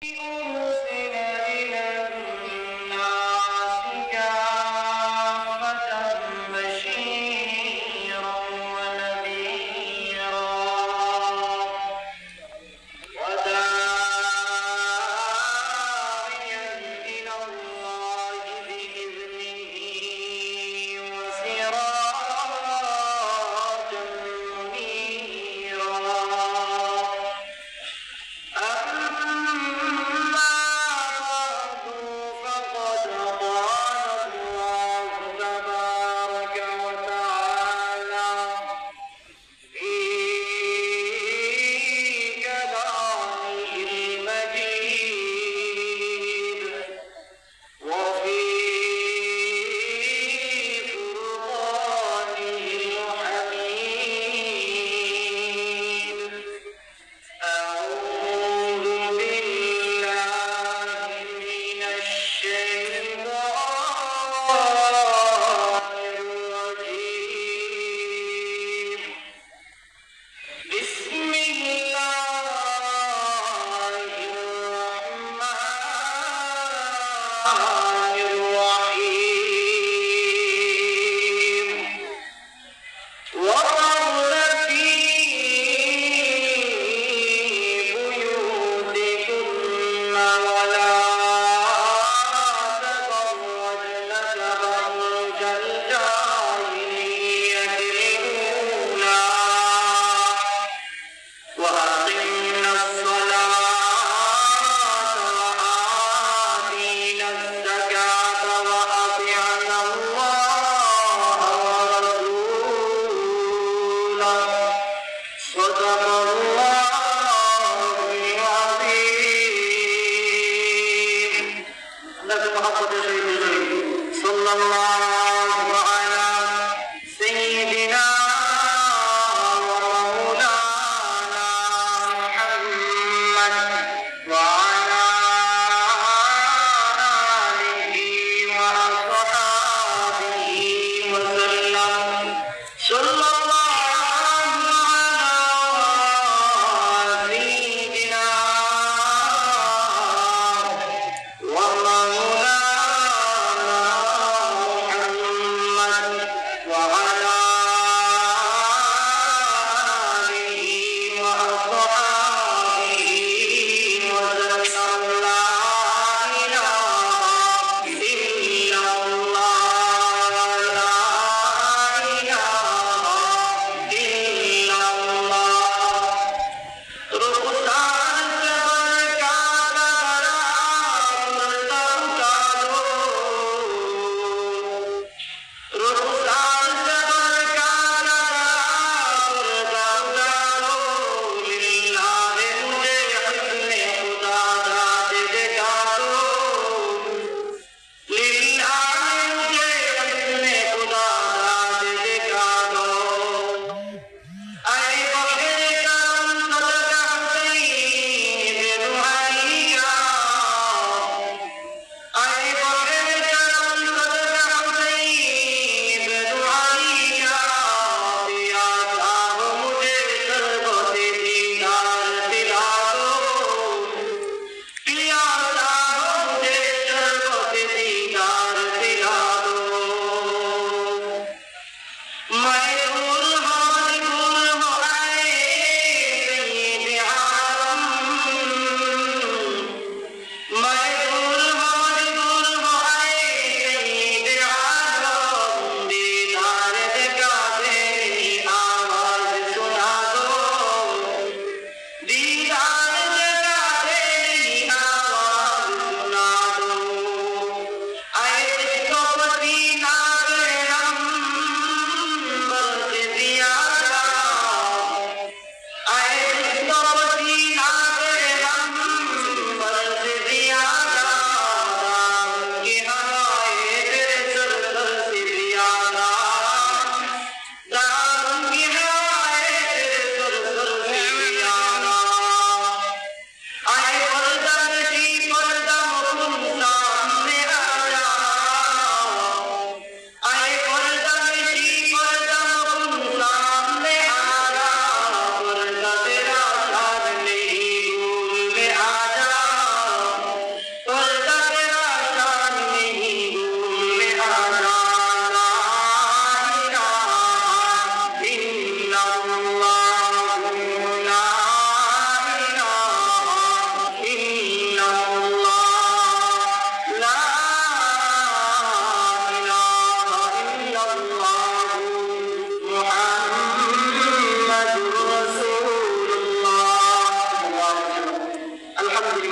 أرسل إلى الناس كافة بشيرا ونذيرا وداعيا إلى الله بإذنه وسراجا منيرا أما بعد فقد قال الله تبارك وتعالى في كلامه المجيد وفي فرقانه الحميد. أعوذ بالله من الشيطان الرجيم. بسم الله الرحمن الرحيم. وقرن في بيوتكن ولا تبرجن تبرج الجاهلية الأولى وأقمنا الصلاة وآتينا الزكاة وأطعنا الله ورسوله صدق الله العظيم. نبي محمد صلى الله على سيدنا ومولانا محمد وعلى آله وأصحابه وسلم. صلى الله على سيدنا ومولانا محمد وعلى آله وأصحابه وسلم.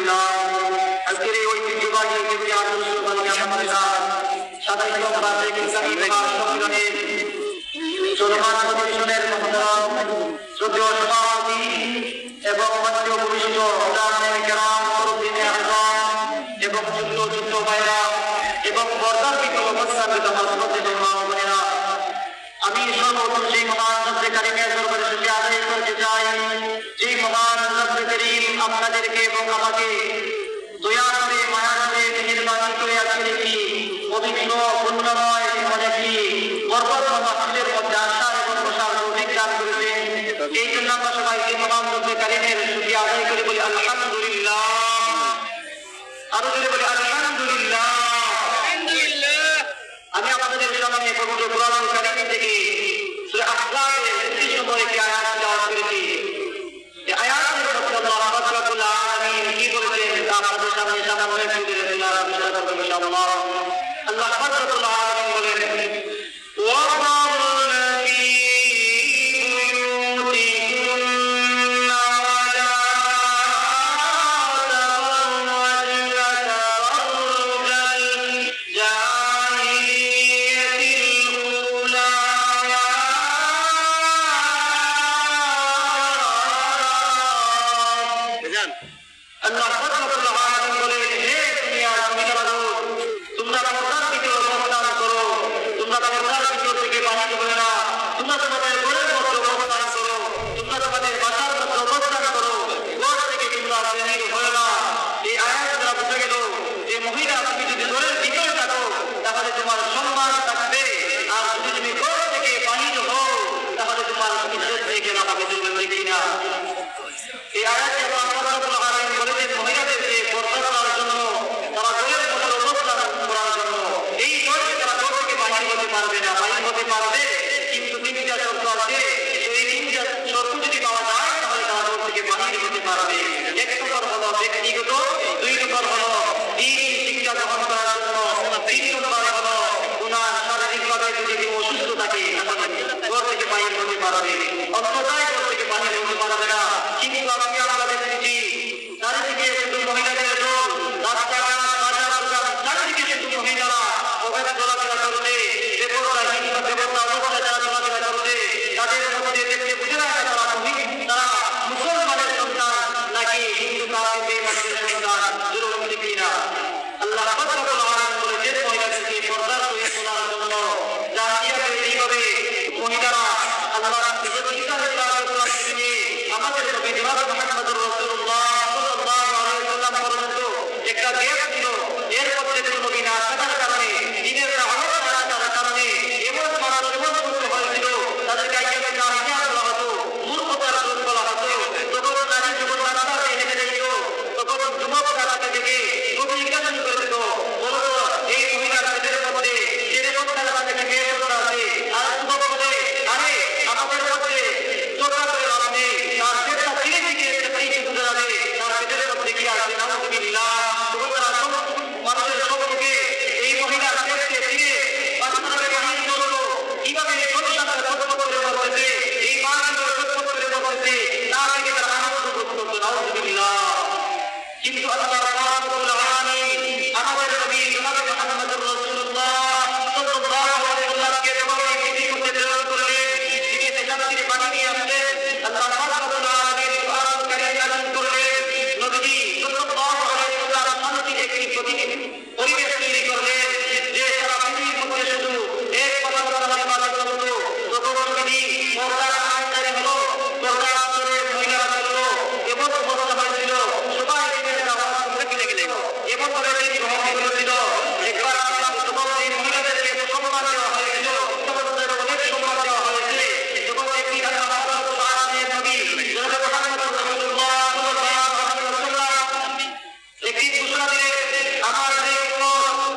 আলহামদুলিল্লাহ আজকের এই ঐতিহ্যবাহী কেবলি সম্মেলনের শ্রদ্ধেয় সভাপতি এবং মঞ্চ ভূমিষ্ঠ এবং যুদ্ধ ভাইরা এবং বর্দার পিতৃ অবস্থাপিত বোনেরা, আমি সর্বপ্রথম সেই মহান রব্বে কারিমের দরবারে শুকরিয়া আদায় করতে চাই, যে মহান রব্বে কারীম আপনাদেরকে এবং আমাকে দয়া করে মায়া করে মেহেরবানি করে আজকের একটি পবিত্র পুণ্যময় এবং একটি বরকতময় মাহফিলের মধ্যে আসার এবং বসার তৌফিক দান করেছেন। এই জন্য আমরা সবাই সেই মহান রব্বে কারীমের শুকরিয়া আদায় করে বলি আলহামদুলিল্লাহ। আরো জোরে বলি আলহামদুলিল্লাহ। আমি আপনাদের সামনে পবিত্র কুরআনুল কারীম থেকে সূরা আহজাবের 30 নম্বর একটি আয়াত তেলাওয়াত করেছি। এই আয়াতের মধ্যে আল্লাহ রাব্বুল আলামিন কি বলেছেন তা আপনাদের সামনে সামনে তুলে ধরব ইনশাআল্লাহ। আল্লাহ রাব্বুল আলামিন বলেন, وَقَرْنَ فِي بُيُوتِكُنَّ وَلَا تَبَرَّجْنَ تَبَرُّجَ الْجَاهِلِيَّةِ الْأُولَىٰ আল্লাহ রাব্বুল আলামিন বলেন, হে দুনিয়ার মুমিনরা, তোমরা পর্দার দিকে অবস্থান করো, তোমরা পর্দার ভিতর থেকে বাহির হবে না, তোমরা তোমাদের ঘরের মধ্যে অবস্থান করো, তোমরা তোমাদের বাসার মধ্যে অবস্থান করো, ঘর থেকে তোমরা বাহির হবে না। এই আয়াত দ্বারা বোঝা গেল যে মহিলা, তুমি যদি ঘরের ভিতরে থাকো তাহলে তোমার সম্মান থাকবে, আর যদি তুমি ঘর থেকে বাহির হও তাহলে তোমার ইজ্জত থেকে না হবে। দেখি না এই আয়াতে আল্লাহ রাব্বুল আলামিন বলেছেন মহিলাদেরকে পর্দা করার জন্য, তারা ঘরের মধ্যে অবস্থান করার জন্য। এই ঘরে তারা ঘর থেকে বাহির হতে পারবে না, বাহির হতে পারবে কিন্তু তিনটা শর্ত আছে। এই তিনটা শর্ত যদি পাওয়া যায় তাহলে তারা ঘর থেকে বাহির হতে পারবে। এক নম্বর হলো ব্যক্তিগত, দুই নম্বর হলো দ্বীনি শিক্ষা গ্রহণ করার জন্য, তিন নম্বর হলো ওনার শারীরিকভাবে যদি কেউ অসুস্থ থাকে ঘর থেকে বাহির হতে পারবে, অন্যথায় ঘর থেকে বাহির হতে পারবে না। কিন্তু আজকে আমরা দেখেছি চারিদিকে শুধু মহিলাদের দল, রাস্তাঘাট বাজার দোকান চারিদিকে শুধু মহিলারা অবৈধ চলাফেরা করছে, বেপরোয়া অবস্থায় যারা চলাফেরা করছে, তাদের মধ্যে দেখতে বুঝে না তারা মুসলমানের সন্তান নাকি হিন্দু কাফের সন্তান, জরুরি দেখি না। আল্লাহ রাব্বুল আলামিন বলেছেন মহিলাদেরকে পর্দার সহিত চলার জন্য জাহিলিয়াতে এইভাবে মহিলারা আল্লাহর আমাদের নবী জনাব মুহাম্মদুর রাসূলুল্লাহ সাল্লাল্লাহু আলাইহি ওয়াসাল্লাম পর্যন্ত একটা গ্যাপ ছিল। এর মধ্যে কোনো নবী না থাকার কারণে, দ্বীনের দাওয়াত না থাকার কারণে এমন মানুষ এমন করতে হয়েছিল, তাদেরকে আইয়ামে জাহিলিয়া বলা হতো, মূর্খতার যুগ বলা হতো। তখন নারী যখন রাস্তাতে হেঁটে যেত তখন যুবক রাস্তা থেকে জিজ্ঞাসা করে দিত, বলতো এই মহিলার পেটের মধ্যে ছেলে সন্তান আছে কি মেয়ে সন্তান আছে? আর যুবক বলে, আরে আমাদের মধ্যে চোখা করে লাভ নেই, তার পেটটা ধীরে ধীরে বুঝে যাবে তার পেটের মধ্যে কি আছে। নাউযুবিল্লাহ। তখন তারা সব মানুষের সম্মুখে এই মহিলার পেটকে ধীরে বাচ্চাদের বাহির করলো, কিভাবে এই সন্তানটা ছটফট করে মরতেছে, এই মা কিভাবে ছটফট করে মরতেছে, তা থেকে তারা আনন্দ বোধ করতো। নাউযুবিল্লাহ। কিন্তু আল্লাহ রাব্বুল আলামিন আমাদের নবী জনাব মুহাম্মদুর রাসূলুল্লাহ সাল্লাল্লাহু আলাইহি ওয়াসাল্লামকে যখন এই পৃথিবীতে প্রেরণ করলেন, তিনি শান্তির বাণী নিয়ে আসলেন। আল্লাহ রাব্বুল আলামিন কুরআনুল কারীম নাযিল করলেন, নবীজি সাল্লাল্লাহু আলাইহি ওয়াসাল্লাম শান্তির একটি পরিবেশ তৈরি করলেন, যে সারা পৃথিবীর মধ্যে শুধু এক পদার্থ ইবাদত হতো। তখন নবীজি পর্দার আইনকারী হলো, পর্দার আচরণের মহিলারা চললো, এমন অবস্থা হয়েছিল সবাই দিনের আওয়াজ শুনতে গেলেন, এমন ভাবে তিনি গ্রহণ করেছিল। একবার যখন এই মহিলাদেরকে সম্মান দেওয়া হয়েছিল, সমাজের অনেক সম্মান দেওয়া হয়েছে, যখন একটি নবী জনাব মুহাম্মদুর রাসূলুল্লাহ সাল্লাল্লাহু আলাইহি ওয়াসাল্লাম একটি ঘোষণা দিলেন, আমার যে কোনো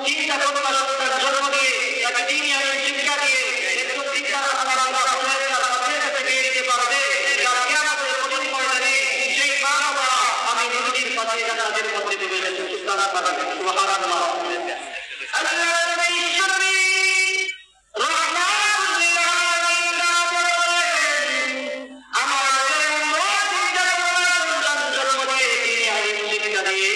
চিন্তা কন্যা সন্তান জন্ম দিয়ে তাকে দ্বীনি শিক্ষা দিয়ে একজন শিক্ষা আমার আল্লাহ তার সাথে সাথে পেয়ে দিতে পারবে, তার কিয়ামতের কঠিন ময়দানে সেই মা বাবা আমি নবীর পাশে জান্নাতের মধ্যে দেবেন। সুবহানাল্লাহ। আল্লাহ নবী শরী রহমাতুল লিল আলামিন আমার যে উম্মত জন্ম দিয়ে তিনি শিক্ষা দিয়ে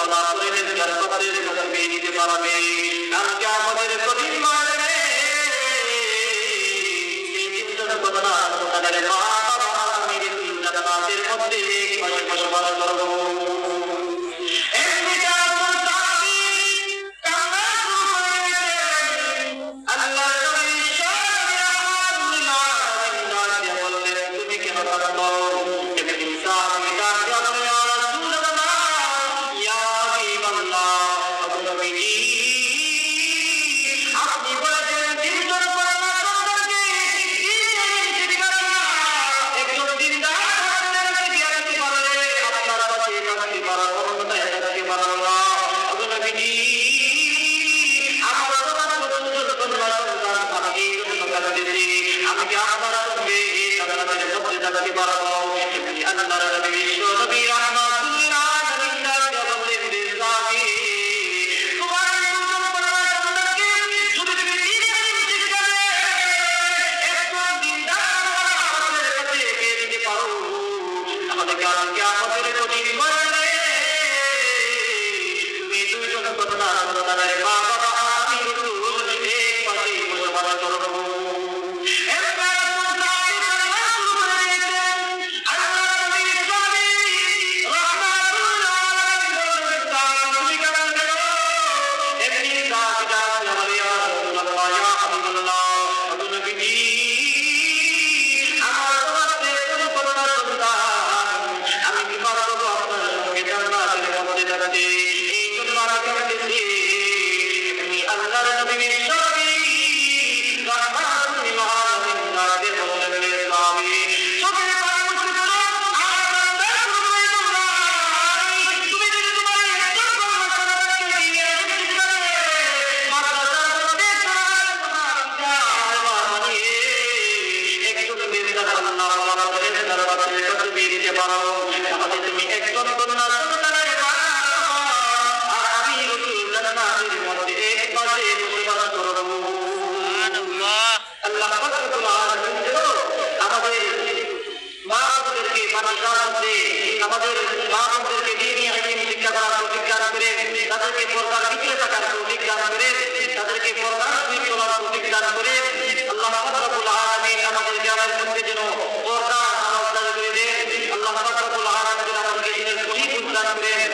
মাওলা পরহেজগার কবরের তসবিহ নিতে পারবে। কালকে আমাদের কঠিন ময়দানে এই তিনজন ঘটনা তাদের মা বাবা আমির জান্নাতের মধ্যে পাশে বসবাস করব। আমাদের মা-বোনদেরকে দিনী ইলম শিক্ষা করার তৌফিক দান করেন, তাদেরকে পর্দার ভিতরে থাকার তৌফিক দান করেন, তাদেরকে পর্দার সহিত চলার তৌফিক দান করেন। আল্লাহ রাব্বুল আলামিন আমাদের গ্রামের মধ্যে যেন পর্দা আনাজ করে দেন। আল্লাহ রাব্বুল আলামিন যেন আমাদেরকে দিনের সহিত দান করেন।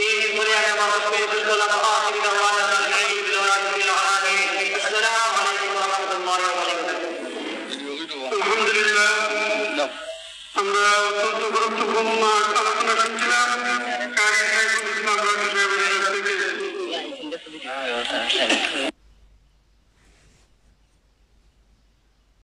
এই বলে আমি আমার বক্তব্য বললাম। আখির দাওয়ানা আলহামদুলিল্লাহি রাব্বিল আলামিন। আসসালামু আলাইকুম ওয়া রাহমাতুল্লাহি ওয়া বারাকাতুহু। আলহামদুলিল্লাহ, আমরা অত্যন্ত গুরুত্বপূর্ণ